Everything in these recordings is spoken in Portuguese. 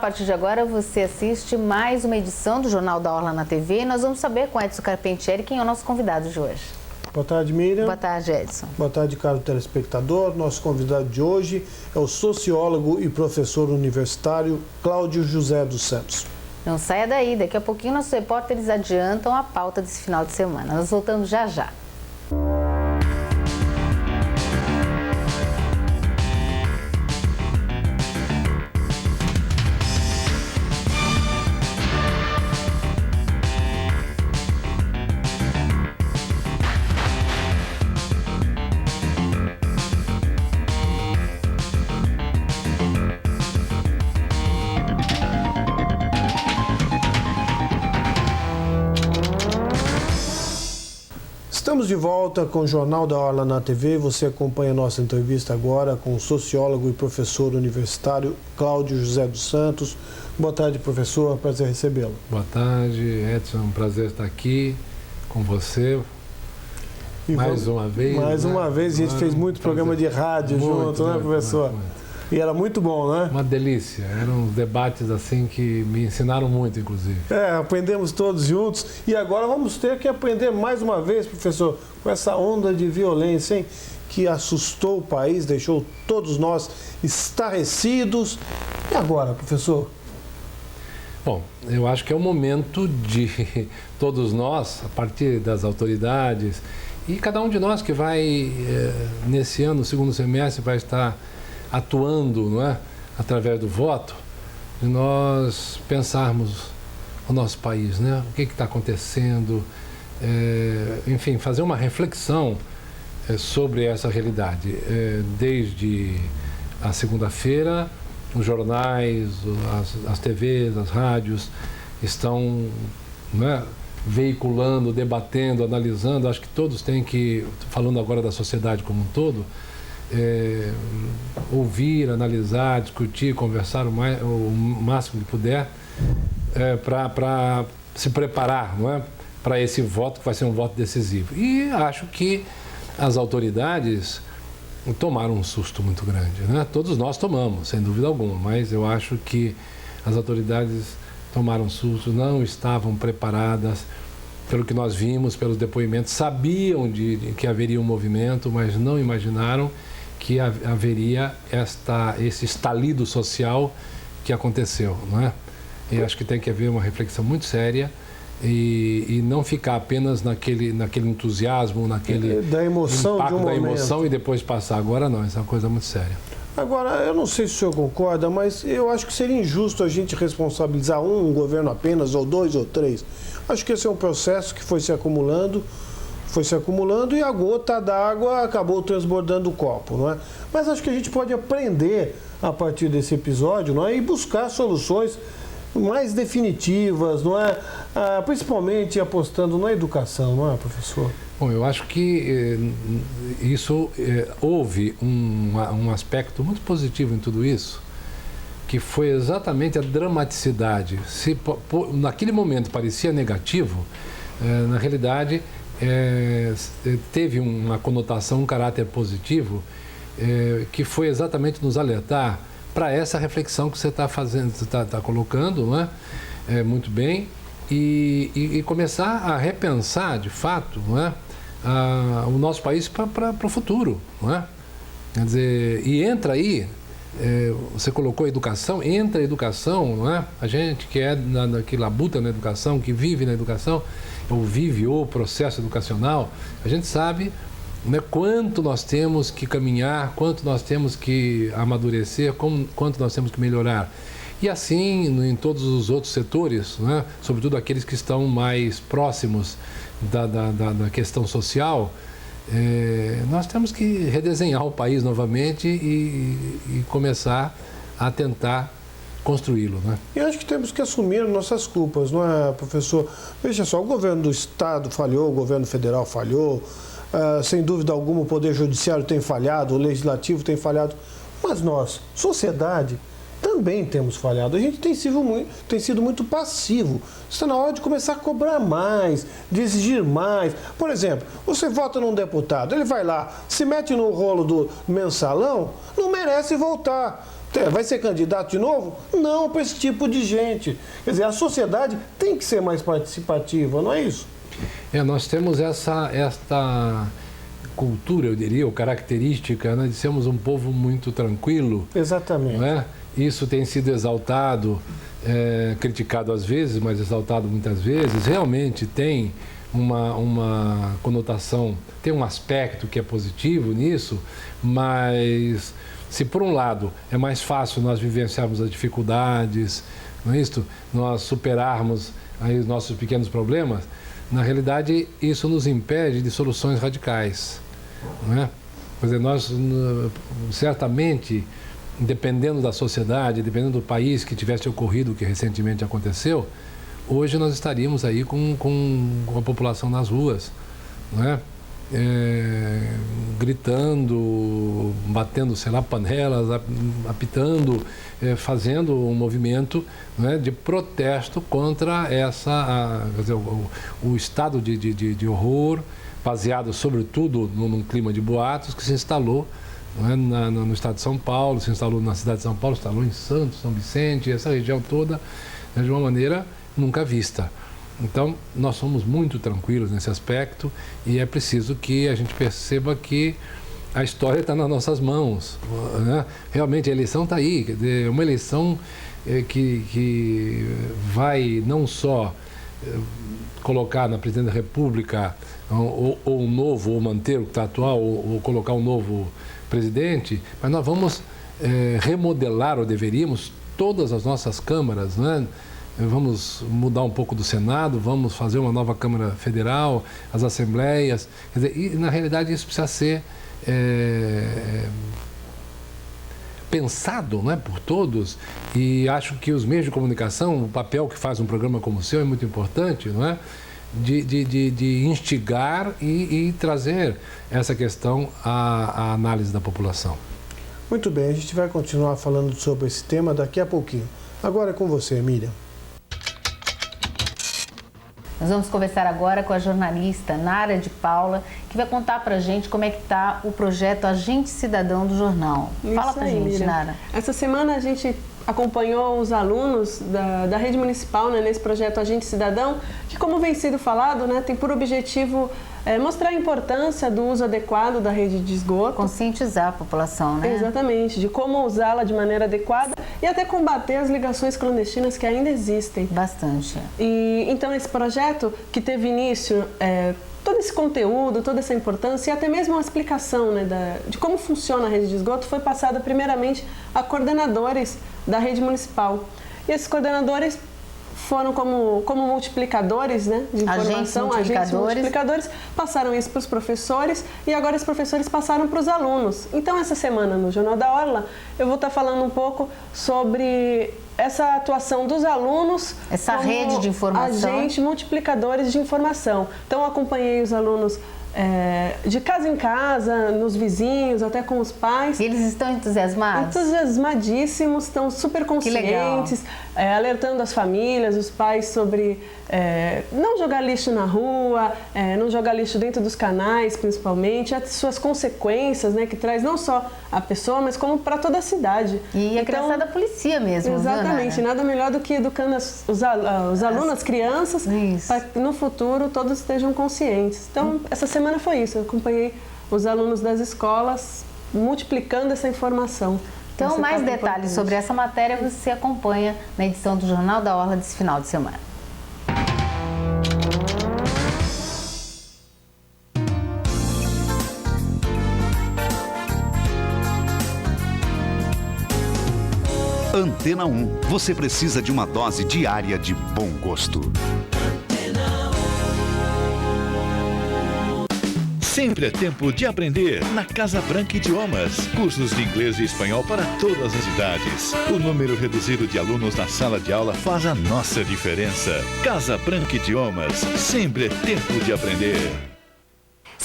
partir de agora você assiste mais uma edição do Jornal da Orla na TV e nós vamos saber com Edson Carpentieri quem é o nosso convidado de hoje. Boa tarde, Miriam. Boa tarde, Edson. Boa tarde, caro telespectador. Nosso convidado de hoje é o sociólogo e professor universitário Cláudio José dos Santos. Não saia daí, daqui a pouquinho nossos repórteres adiantam a pauta desse final de semana. Nós voltamos já já. Estamos de volta com o Jornal da Orla na TV. Você acompanha a nossa entrevista agora com o sociólogo e professor universitário Cláudio José dos Santos. Boa tarde, professor. Prazer recebê-lo. Boa tarde, Edson. Um prazer estar aqui com você. Mais uma vez. Mais uma vez. A gente fez muito programa de rádio junto, né, professor? Muito. E era muito bom, né? Uma delícia. Eram debates assim que me ensinaram muito, inclusive. Aprendemos todos juntos. E agora vamos ter que aprender mais uma vez, professor, com essa onda de violência, hein, que assustou o país, deixou todos nós estarrecidos. E agora, professor? Bom, eu acho que é o momento de todos nós, a partir das autoridades, e cada um de nós que vai, nesse ano, no segundo semestre, vai estar atuando, não é, através do voto, de nós pensarmos o nosso país, né? O que está acontecendo, enfim, fazer uma reflexão sobre essa realidade. Desde a segunda-feira, os jornais, as TVs, as rádios estão, não é, veiculando, debatendo, analisando. Acho que todos têm que, falando agora da sociedade como um todo, ouvir, analisar, discutir, conversar o máximo que puder para se preparar, não é? Para esse voto que vai ser um voto decisivo. E acho que as autoridades tomaram um susto muito grande, né? Todos nós tomamos, sem dúvida alguma, mas eu acho que as autoridades tomaram susto, não estavam preparadas. Pelo que nós vimos, pelos depoimentos, sabiam de que haveria um movimento, mas não imaginaram que haveria esse estalido social que aconteceu, não é? E acho que tem que haver uma reflexão muito séria e não ficar apenas naquele entusiasmo, naquele da emoção impacto de um da momento. Emoção e depois passar. Agora não, isso é uma coisa muito séria. Agora, eu não sei se o senhor concorda, mas eu acho que seria injusto a gente responsabilizar um governo apenas, ou dois, ou três. Acho que esse é um processo que foi se acumulando e a gota d'água acabou transbordando o copo, não é? Mas acho que a gente pode aprender a partir desse episódio, não é? E buscar soluções mais definitivas, não é? Principalmente apostando na educação, não é, professor? Bom, eu acho que houve um aspecto muito positivo em tudo isso, que foi exatamente a dramaticidade. Se naquele momento parecia negativo, na realidade teve uma conotação, um caráter positivo, que foi exatamente nos alertar para essa reflexão que você está fazendo, você está colocando, não é? Muito bem, e começar a repensar, de fato, não é? O nosso país para o futuro, não é? Quer dizer, e entra aí, você colocou a educação, entra a educação, não é? A gente que que labuta na educação, que vive na educação, ou vive o processo educacional, a gente sabe, né, quanto nós temos que caminhar, quanto nós temos que amadurecer, quanto nós temos que melhorar. E assim, em todos os outros setores, né, sobretudo aqueles que estão mais próximos da questão social, nós temos que redesenhar o país novamente e começar a tentar construí-lo, né? E acho que temos que assumir nossas culpas, não é, professor? Veja só, o governo do Estado falhou, o governo federal falhou, sem dúvida alguma o Poder Judiciário tem falhado, o Legislativo tem falhado, mas nós, sociedade, também temos falhado. A gente tem sido muito passivo. Está na hora de começar a cobrar mais, de exigir mais. Por exemplo, você vota num deputado, ele vai lá, se mete no rolo do mensalão, não merece voltar. Vai ser candidato de novo? Não, para esse tipo de gente. Quer dizer, a sociedade tem que ser mais participativa, não é isso? Nós temos esta cultura, eu diria, ou característica, né, de sermos um povo muito tranquilo. Exatamente. Não é? Isso tem sido exaltado, criticado às vezes, mas exaltado muitas vezes. Realmente tem uma conotação, tem um aspecto que é positivo nisso, mas se por um lado é mais fácil nós vivenciarmos as dificuldades, não é isso? Nós superarmos aí os nossos pequenos problemas, na realidade isso nos impede de soluções radicais, não é? Quer dizer, nós certamente, dependendo da sociedade, dependendo do país que tivesse ocorrido o que recentemente aconteceu, hoje nós estaríamos aí com a população nas ruas, não é? Gritando, batendo, sei lá, panelas, apitando, fazendo um movimento, né, de protesto contra quer dizer, o estado de horror, baseado sobretudo num clima de boatos que se instalou, não é, no estado de São Paulo, se instalou na cidade de São Paulo, se instalou em Santos, São Vicente, essa região toda, né, de uma maneira nunca vista. Então, nós somos muito tranquilos nesse aspecto e é preciso que a gente perceba que a história está nas nossas mãos, né? Realmente a eleição está aí, quer dizer, uma eleição que vai não só colocar na presidência da República ou um novo, ou manter o que está atual, ou colocar um novo presidente, mas nós vamos remodelar, ou deveríamos, todas as nossas câmaras, né? Vamos mudar um pouco do Senado, vamos fazer uma nova Câmara Federal, as assembleias. Quer dizer, e, na realidade, isso precisa ser pensado, não é, por todos. E acho que os meios de comunicação, o papel que faz um programa como o seu é muito importante, não é? De instigar e trazer essa questão à análise da população. Muito bem, a gente vai continuar falando sobre esse tema daqui a pouquinho. Agora é com você, Miriam. Nós vamos conversar agora com a jornalista Nara de Paula, que vai contar pra gente como é que está o projeto Agente Cidadão do Jornal. Fala pra gente, Miriam. Nara. Essa semana a gente acompanhou os alunos da rede municipal, né, nesse projeto Agente Cidadão, que, como vem sido falado, né, tem por objetivo mostrar a importância do uso adequado da rede de esgoto. Conscientizar a população, né? Exatamente, de como usá-la de maneira adequada e até combater as ligações clandestinas que ainda existem. Bastante. E então esse projeto que teve início, todo esse conteúdo, toda essa importância e até mesmo uma explicação, né, de como funciona a rede de esgoto foi passada primeiramente a coordenadores da rede municipal. E esses coordenadores foram como multiplicadores, né, de informação, agentes multiplicadores, passaram isso para os professores e agora os professores passaram para os alunos. Então, essa semana no Jornal da Orla, eu vou estar falando um pouco sobre essa atuação dos alunos, essa rede de informação, agentes multiplicadores de informação. Então, eu acompanhei os alunos de casa em casa, nos vizinhos, até com os pais. E eles estão entusiasmados? Entusiasmadíssimos, estão super conscientes, alertando as famílias, os pais sobre não jogar lixo na rua, não jogar lixo dentro dos canais, principalmente, as suas consequências, né, que traz não só a pessoa, mas como para toda a cidade. E a criançada policia mesmo, exatamente, viu, nada melhor do que educando os alunos, as crianças, para que no futuro todos estejam conscientes. Então, essa semana foi isso, eu acompanhei os alunos das escolas multiplicando essa informação. Então, mais detalhes sobre essa matéria você acompanha na edição do Jornal da Orla desse final de semana. Antena 1. Você precisa de uma dose diária de bom gosto. Sempre é tempo de aprender na Casa Branca Idiomas. Cursos de inglês e espanhol para todas as idades. O número reduzido de alunos na sala de aula faz a nossa diferença. Casa Branca Idiomas. Sempre é tempo de aprender.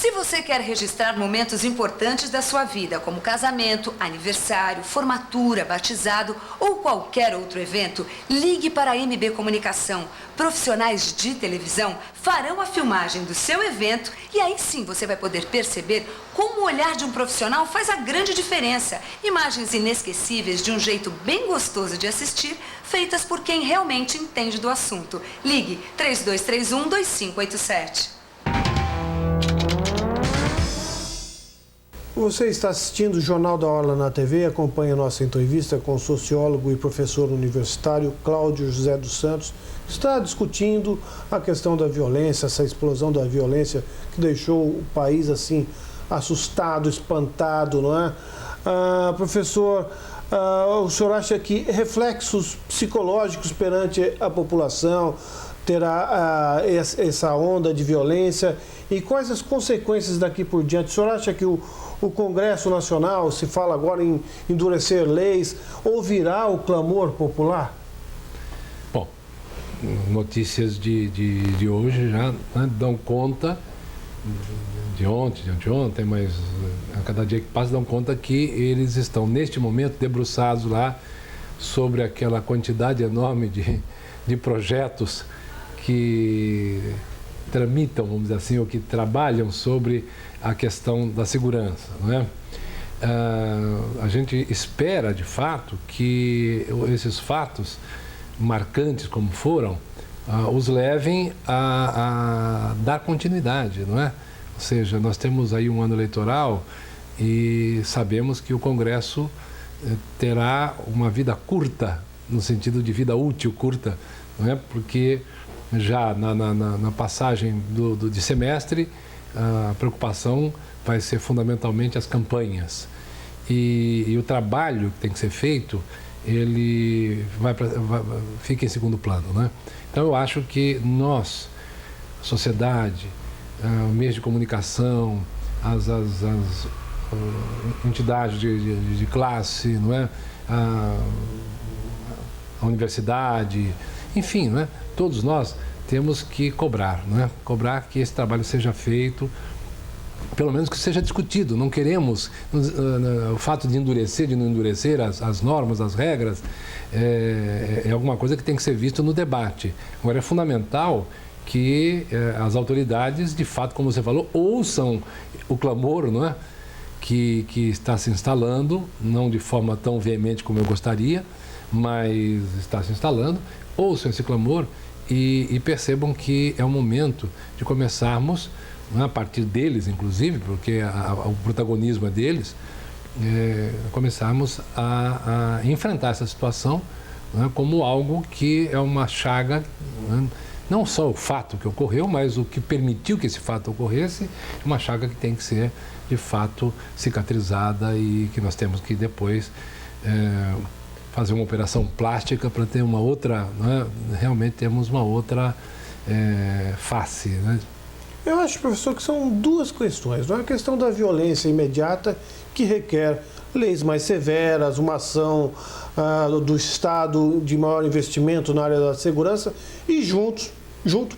Se você quer registrar momentos importantes da sua vida, como casamento, aniversário, formatura, batizado ou qualquer outro evento, ligue para a MB Comunicação. Profissionais de televisão farão a filmagem do seu evento e aí sim você vai poder perceber como o olhar de um profissional faz a grande diferença. Imagens inesquecíveis de um jeito bem gostoso de assistir, feitas por quem realmente entende do assunto. Ligue 3231-2587. Você está assistindo o Jornal da Orla na TV, acompanha a nossa entrevista com o sociólogo e professor universitário Cláudio José dos Santos, que está discutindo a questão da violência, essa explosão da violência que deixou o país assim assustado, espantado, não é? Professor, o senhor acha que reflexos psicológicos perante a população terá essa onda de violência e quais as consequências daqui por diante? O senhor acha que o Congresso Nacional, se fala agora em endurecer leis, ouvirá o clamor popular? Bom, notícias de hoje já dão conta, de ontem, mas a cada dia que passa dão conta que eles estão, neste momento, debruçados lá sobre aquela quantidade enorme de projetos que tramitam, vamos dizer assim, ou que trabalham sobre a questão da segurança, não é? A gente espera, de fato, que esses fatos marcantes como foram, os levem a dar continuidade, não é? Ou seja, nós temos aí um ano eleitoral e sabemos que o Congresso terá uma vida curta, no sentido de vida útil curta, não é? Porque já na passagem de semestre, a preocupação vai ser fundamentalmente as campanhas. E o trabalho que tem que ser feito, ele fica em segundo plano, né? Então eu acho que nós, a sociedade, meios de comunicação, as entidades de classe, não é? A universidade, enfim, não é? Todos nós temos que cobrar, não é? Cobrar que esse trabalho seja feito, pelo menos que seja discutido. Não queremos o fato de endurecer, de não endurecer as normas, as regras, é alguma coisa que tem que ser visto no debate. Agora, é fundamental que as autoridades, de fato, como você falou, ouçam o clamor, não é? Que está se instalando, não de forma tão veemente como eu gostaria, mas está se instalando. Ouçam esse clamor e percebam que é o momento de começarmos, a partir deles, inclusive, porque o protagonismo é deles, começarmos a enfrentar essa situação, como algo que é uma chaga, não só o fato que ocorreu, mas o que permitiu que esse fato ocorresse, uma chaga que tem que ser, de fato, cicatrizada e que nós temos que depois fazer uma operação plástica para ter uma outra, realmente temos uma outra face, né? Eu acho, professor, que são duas questões. Não é a questão da violência imediata, que requer leis mais severas, uma ação do Estado de maior investimento na área da segurança e junto,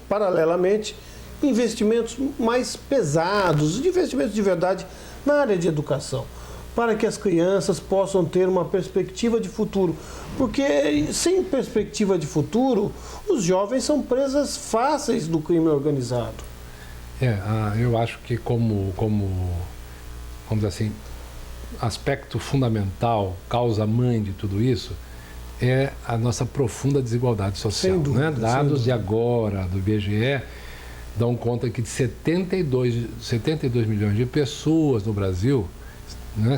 paralelamente, investimentos mais pesados, investimentos de verdade na área de educação, para que as crianças possam ter uma perspectiva de futuro. Porque sem perspectiva de futuro, os jovens são presas fáceis do crime organizado. Eu acho que como vamos dizer assim, aspecto fundamental, causa-mãe de tudo isso, é a nossa profunda desigualdade social. Sem dúvida, Dados de agora, do IBGE, dão conta que de 72 milhões de pessoas no Brasil,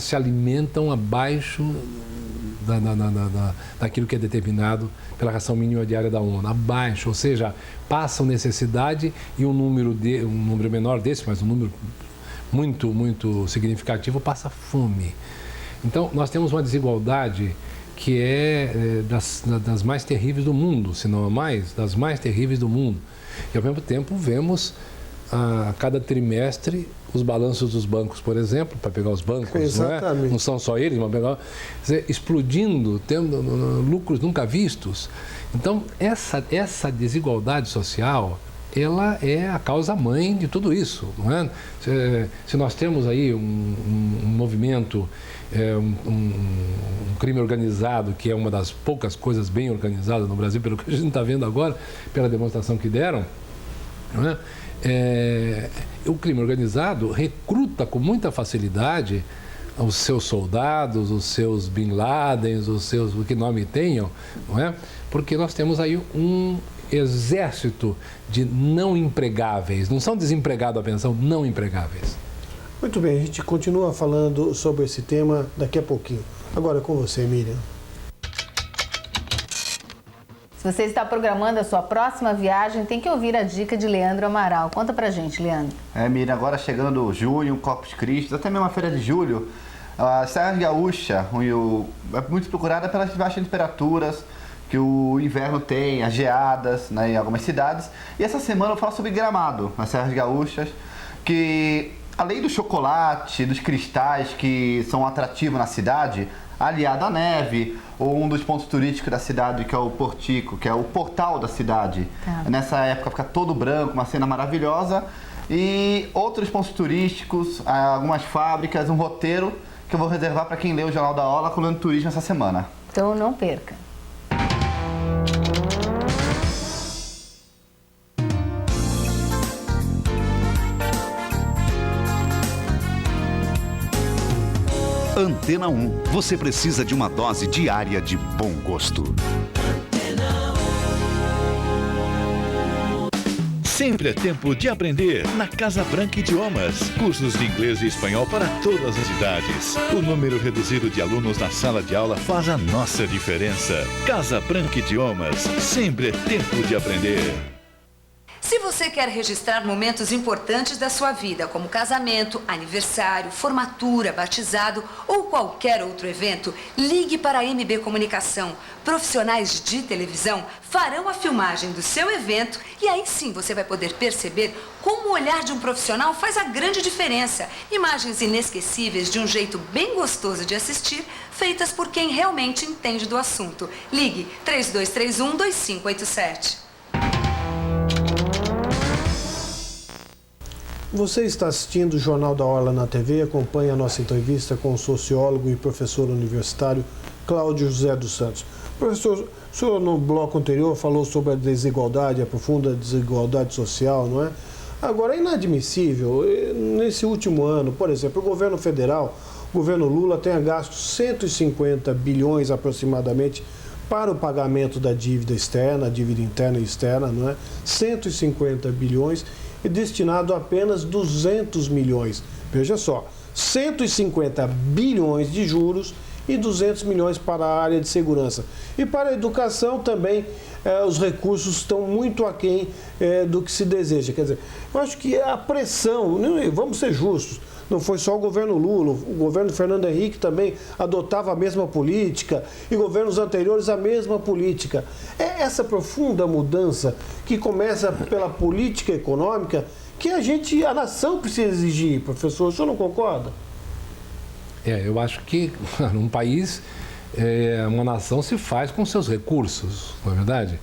se alimentam abaixo daquilo que é determinado pela ração mínima diária da ONU, abaixo, ou seja, passam necessidade e um número menor desse, mas um número muito, muito significativo, passa fome. Então, nós temos uma desigualdade que é das mais terríveis do mundo, se não a mais, das mais terríveis do mundo. E, ao mesmo tempo, vemos a cada trimestre os balanços dos bancos, por exemplo, para pegar os bancos, não são só eles, mas explodindo, tendo lucros nunca vistos. Então, essa desigualdade social, ela é a causa-mãe de tudo isso, não é? Se nós temos aí um movimento, um crime organizado, que é uma das poucas coisas bem organizadas no Brasil, pelo que a gente está vendo agora, pela demonstração que deram, não é? O crime organizado recruta com muita facilidade os seus soldados, os seus Bin Ladens, o que nome tenham, não é? Porque nós temos aí um exército de não empregáveis, não são desempregados a pensão, não empregáveis. Muito bem, a gente continua falando sobre esse tema daqui a pouquinho. Agora é com você, Miriam. Se você está programando a sua próxima viagem, tem que ouvir a dica de Leandro Amaral. Conta pra gente, Leandro. Miriam, agora chegando junho, Corpus Christi, até mesmo a feira de julho, a Serra Gaúcha é muito procurada pelas baixas temperaturas que o inverno tem, as geadas, né, em algumas cidades. E essa semana eu falo sobre Gramado, nas Serras Gaúchas, que além do chocolate, dos cristais que são atrativos na cidade, aliado à neve, ou um dos pontos turísticos da cidade, que é o Portico, que é o portal da cidade. Nessa época fica todo branco, uma cena maravilhosa. E outros pontos turísticos, algumas fábricas, um roteiro que eu vou reservar para quem lê o Jornal da Aula Coluna do Turismo essa semana. Então não perca. Antena 1. Você precisa de uma dose diária de bom gosto. Sempre é tempo de aprender na Casa Branca Idiomas. Cursos de inglês e espanhol para todas as idades. O número reduzido de alunos na sala de aula faz a nossa diferença. Casa Branca Idiomas. Sempre é tempo de aprender. Se você quer registrar momentos importantes da sua vida, como casamento, aniversário, formatura, batizado ou qualquer outro evento, ligue para a MB Comunicação. Profissionais de televisão farão a filmagem do seu evento e aí sim você vai poder perceber como o olhar de um profissional faz a grande diferença. Imagens inesquecíveis de um jeito bem gostoso de assistir, feitas por quem realmente entende do assunto. Ligue 3231-2587. Você está assistindo o Jornal da Orla na TV, acompanha a nossa entrevista com o sociólogo e professor universitário Cláudio José dos Santos. Professor, o senhor no bloco anterior falou sobre a desigualdade, a profunda desigualdade social, não é? Agora, é inadmissível, nesse último ano, por exemplo, o governo federal, o governo Lula tenha gasto 150 bilhões aproximadamente para o pagamento da dívida externa, a dívida interna e externa, não é? 150 bilhões e destinado a apenas 200 milhões. Veja só, 150 bilhões de juros e 200 milhões para a área de segurança. E para a educação também, os recursos estão muito aquém do que se deseja. Quer dizer, eu acho que a pressão, vamos ser justos, não foi só o governo Lula, o governo Fernando Henrique também adotava a mesma política e governos anteriores a mesma política. É essa profunda mudança que começa pela política econômica que a nação precisa exigir, professor. O senhor não concorda? Eu acho que num país, uma nação se faz com seus recursos, não é verdade?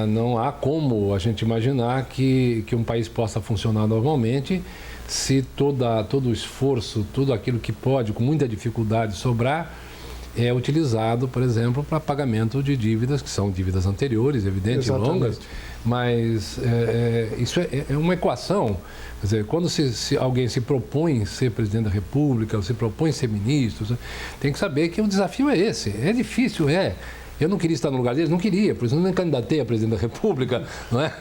Não há como a gente imaginar que um país possa funcionar normalmente se todo o esforço, tudo aquilo que pode, com muita dificuldade, sobrar, é utilizado, por exemplo, para pagamento de dívidas, que são dívidas anteriores, evidente, e longas, mas isso é uma equação. Quer dizer, quando alguém se propõe ser presidente da República, ou se propõe ser ministro, tem que saber que o desafio é esse. É difícil, Eu não queria estar no lugar deles, não queria, por isso eu não me candidatei a presidente da República, não é?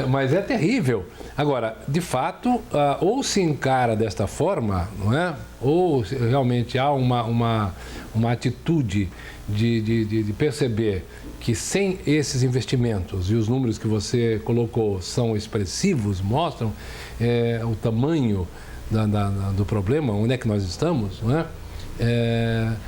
Mas é terrível. Agora, de fato, ou se encara desta forma, não é? Ou realmente há uma atitude de perceber que sem esses investimentos, e os números que você colocou são expressivos, mostram o tamanho do problema, onde é que nós estamos, não é?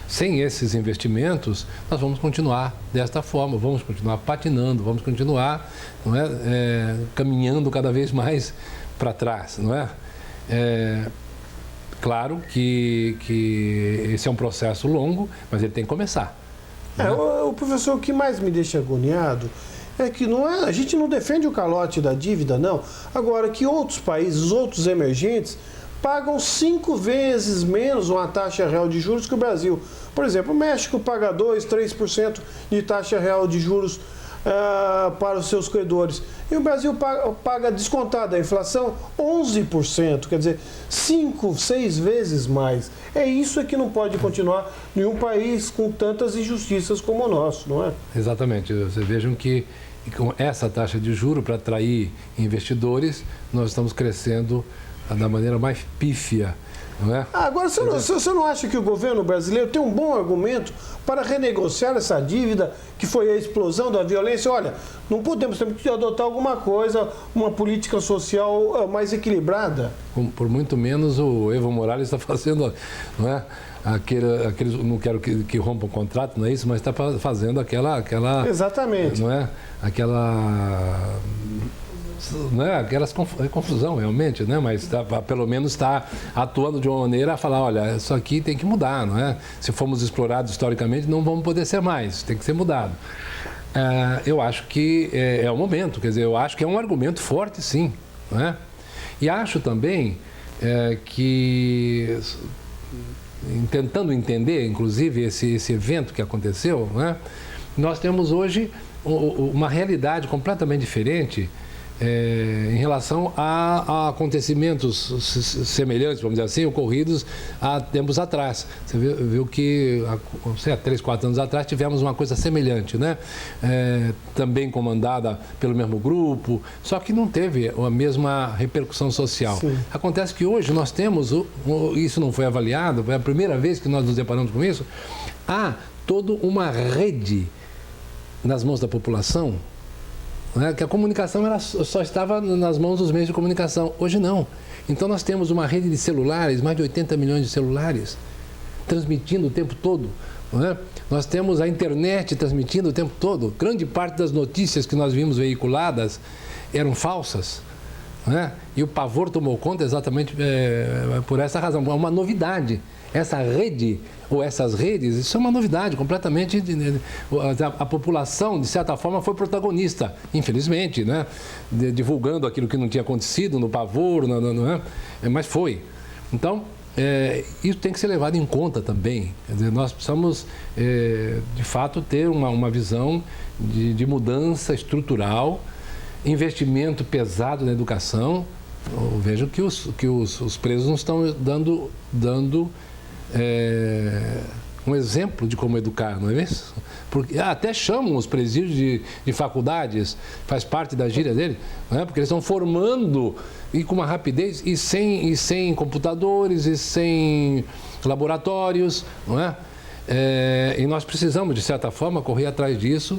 Sem esses investimentos, nós vamos continuar desta forma, vamos continuar patinando, vamos continuar, não é? Caminhando cada vez mais para trás, não é? Claro que esse é um processo longo, mas ele tem que começar. O professor, o que mais me deixa agoniado É que não é, a gente não defende o calote da dívida, não. Agora, que outros países, outros emergentes, pagam 5 vezes menos uma taxa real de juros que o Brasil. Por exemplo, o México paga 2%, 3% de taxa real de juros para os seus credores. E o Brasil paga descontada a inflação 11%, quer dizer, 5, 6 vezes mais. É isso que não pode continuar em um país com tantas injustiças como o nosso, não é? Exatamente. Vocês vejam que com essa taxa de juros para atrair investidores, nós estamos crescendo da maneira mais pífia, não é? Agora, você não acha que o governo brasileiro tem um bom argumento para renegociar essa dívida que foi a explosão da violência? Olha, não podemos, temos que adotar alguma coisa, uma política social mais equilibrada. Por muito menos o Evo Morales está fazendo, não é? Aqueles, não quero que rompa o contrato, não é isso, mas está fazendo aquela... Exatamente. Não é? Aquelas confusão realmente, né? Mas pelo menos está atuando de uma maneira a falar, olha, isso aqui tem que mudar, não é? Se fomos explorados historicamente, não vamos poder ser mais, tem que ser mudado. Eu acho que é o momento, quer dizer, eu acho que é um argumento forte, sim, não é? E acho também que, tentando entender, inclusive, esse evento que aconteceu, não é? Nós temos hoje uma realidade completamente diferente em relação a acontecimentos semelhantes, vamos dizer assim, ocorridos há tempos atrás. Você viu que há 3, 4 anos atrás tivemos uma coisa semelhante, né? Também comandada pelo mesmo grupo, só que não teve a mesma repercussão social. Sim. Acontece que hoje nós temos, isso não foi avaliado, foi a primeira vez que nós nos deparamos com isso, há toda uma rede nas mãos da população, né, que a comunicação só estava nas mãos dos meios de comunicação. Hoje não. Então nós temos uma rede de celulares, mais de 80 milhões de celulares, transmitindo o tempo todo. Não é? Nós temos a internet transmitindo o tempo todo. Grande parte das notícias que nós vimos veiculadas eram falsas. Não é? E o pavor tomou conta exatamente por essa razão. É uma novidade. Essa rede, ou essas redes, isso é uma novidade completamente. A população, de certa forma, foi protagonista, infelizmente, né? Divulgando aquilo que não tinha acontecido, no pavor, mas foi. Então, isso tem que ser levado em conta também. Quer dizer, nós precisamos, de fato, ter uma visão de mudança estrutural, investimento pesado na educação. Eu vejo que os presos não estão dando um exemplo de como educar, não é isso? Porque até chamam os presídios de faculdades, faz parte da gíria dele, não é? Porque eles estão formando e com uma rapidez e sem computadores e sem laboratórios, não é? E nós precisamos, de certa forma, correr atrás disso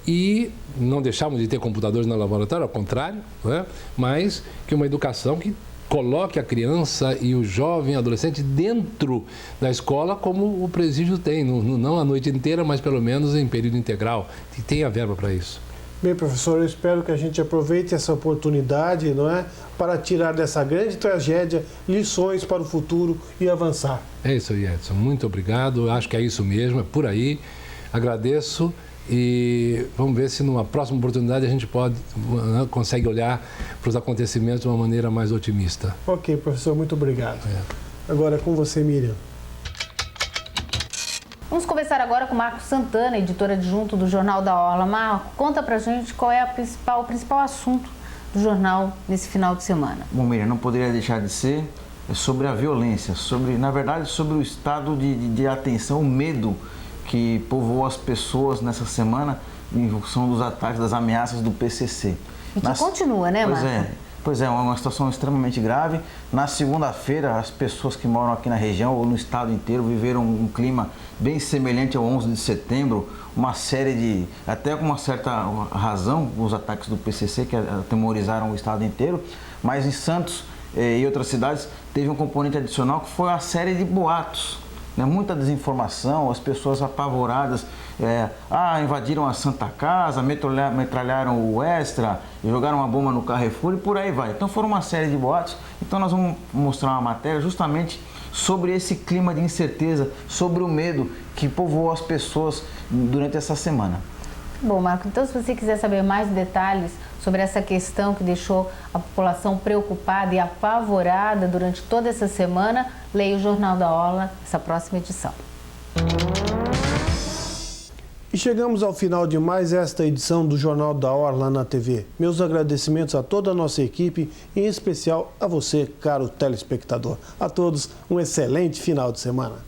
e não deixarmos de ter computadores no laboratório, ao contrário, não é? Mas que uma educação que coloque a criança e o jovem, adolescente dentro da escola como o presídio tem, não a noite inteira, mas pelo menos em período integral, que tenha verba para isso. Bem, professor, eu espero que a gente aproveite essa oportunidade, não é, para tirar dessa grande tragédia lições para o futuro e avançar. É isso aí, Edson. Muito obrigado. Acho que é isso mesmo, é por aí. Agradeço. E vamos ver se numa próxima oportunidade a gente consegue olhar para os acontecimentos de uma maneira mais otimista. Ok, professor, muito obrigado. Agora é com você, Miriam. Vamos conversar agora com Marcos Santana, editor adjunto do Jornal da Orla. Marcos, conta pra gente qual é o principal assunto do jornal nesse final de semana. Bom, Miriam, não poderia deixar de ser sobre a violência, na verdade, sobre o estado de atenção, o medo que povoou as pessoas nessa semana em função dos ataques, das ameaças do PCC. E que continua, né, Marcos? Pois é, uma situação extremamente grave. Na segunda-feira, as pessoas que moram aqui na região ou no estado inteiro viveram um clima bem semelhante ao 11 de setembro, uma série até com uma certa razão, os ataques do PCC que atemorizaram o estado inteiro, mas em Santos e outras cidades teve um componente adicional que foi a série de boatos. Muita desinformação, as pessoas apavoradas, invadiram a Santa Casa, metralharam o Extra, jogaram uma bomba no Carrefour e por aí vai. Então foram uma série de boatos. Então nós vamos mostrar uma matéria justamente sobre esse clima de incerteza, sobre o medo que povoou as pessoas durante essa semana. Bom, Marco, então se você quiser saber mais detalhes sobre essa questão que deixou a população preocupada e apavorada durante toda essa semana, leia o Jornal da Orla, essa próxima edição. E chegamos ao final de mais esta edição do Jornal da Orla na TV. Meus agradecimentos a toda a nossa equipe, em especial a você, caro telespectador. A todos, um excelente final de semana.